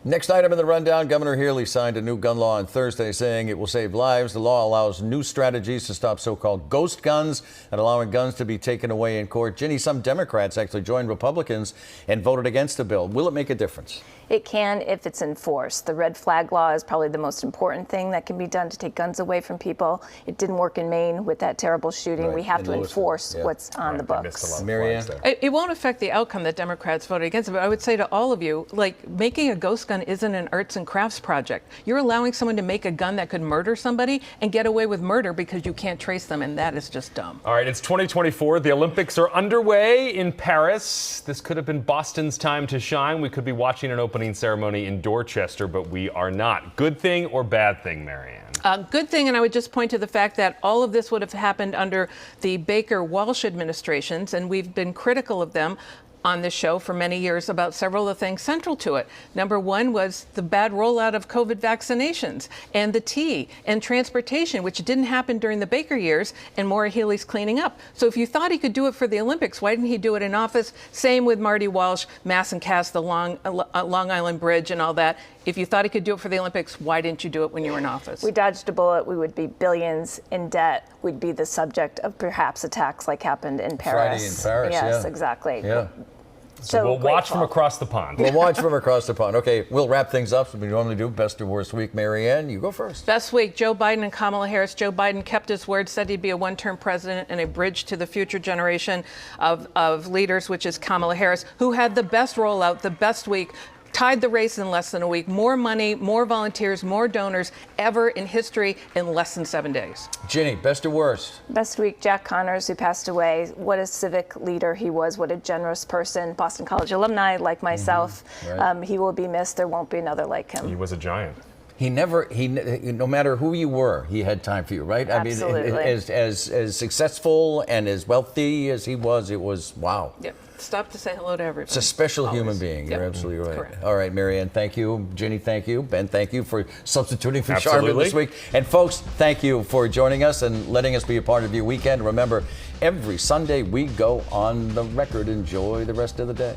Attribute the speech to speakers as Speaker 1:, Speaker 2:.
Speaker 1: Next item in the rundown, Governor Healey signed a new gun law on Thursday saying it will save lives. The law allows new strategies to stop so-called ghost guns and allowing guns to be taken away in court. Ginny, some Democrats actually joined Republicans and voted against the bill. Will it make a difference?
Speaker 2: It can if it's enforced. The red flag law is probably the most important thing that can be done to take guns away from people. It didn't work in Maine with that terrible shooting.
Speaker 1: Right.
Speaker 2: We have
Speaker 1: In
Speaker 2: to
Speaker 1: Lewiston.
Speaker 2: enforce
Speaker 1: Yeah.
Speaker 2: what's on the books.
Speaker 1: Marianne?
Speaker 3: It won't affect the outcome that Democrats voted against it, but I would say to all of you, like, making a ghost gun isn't an arts and crafts project. You're allowing someone to make a gun that could murder somebody and get away with murder because you can't trace them, and that is just dumb.
Speaker 4: All right, it's 2024. The Olympics are underway in Paris. This could have been Boston's time to shine. We could be watching an opening ceremony in Dorchester, but we are not. Good thing or bad thing, Marianne?
Speaker 3: Good thing, and I would just point to the fact that all of this would have happened under the Baker-Walsh administrations, and we've been critical of them on this show for many years about several of the things central to it. Number one was the bad rollout of COVID vaccinations and the T and transportation, which didn't happen during the Baker years, and Maura Healey's cleaning up. So if you thought he could do it for the Olympics, why didn't he do it in office? Same with Marty Walsh, Mass and Cass, the Long Island Bridge and all that. If you thought he could do it for the Olympics, why didn't you do it when you were in office?
Speaker 2: We dodged a bullet. We would be billions in debt. We'd be the subject of perhaps attacks like happened in Paris.
Speaker 1: Friday in Paris,
Speaker 2: yes,
Speaker 1: yeah.
Speaker 2: exactly.
Speaker 1: Yeah.
Speaker 4: So we'll watch from across the pond.
Speaker 1: We'll watch from across the pond. Okay, we'll wrap things up as we normally do. Best or worst week. Marianne, you go first.
Speaker 3: Best week, Joe Biden and Kamala Harris. Joe Biden kept his word, said he'd be a one-term president and a bridge to the future generation of leaders, which is Kamala Harris, who had the best rollout, the best week, tied the race in less than a week. More money, more volunteers, more donors ever in history in less than 7 days.
Speaker 1: Ginny, best or worst?
Speaker 2: Best week, Jack Connors, who passed away. What a civic leader he was. What a generous person. Boston College alumni like myself.
Speaker 1: Right.
Speaker 2: He will be missed. There won't be another like him.
Speaker 4: He was a giant.
Speaker 1: No matter who you were, he had time for you, right?
Speaker 2: Absolutely.
Speaker 1: I mean, as successful and as wealthy as he was, it was wow.
Speaker 3: Yep. Stop to say hello to everybody.
Speaker 1: It's a special
Speaker 3: Always.
Speaker 1: human being. You're
Speaker 3: Yep.
Speaker 1: absolutely right.
Speaker 3: Correct.
Speaker 1: All right, Marianne, thank you. Ginny, thank you. Ben, thank you for substituting for
Speaker 4: Absolutely.
Speaker 1: Charmin this week. And folks, thank you for joining us and letting us be a part of your weekend. Remember, every Sunday we go on the record. Enjoy the rest of the day.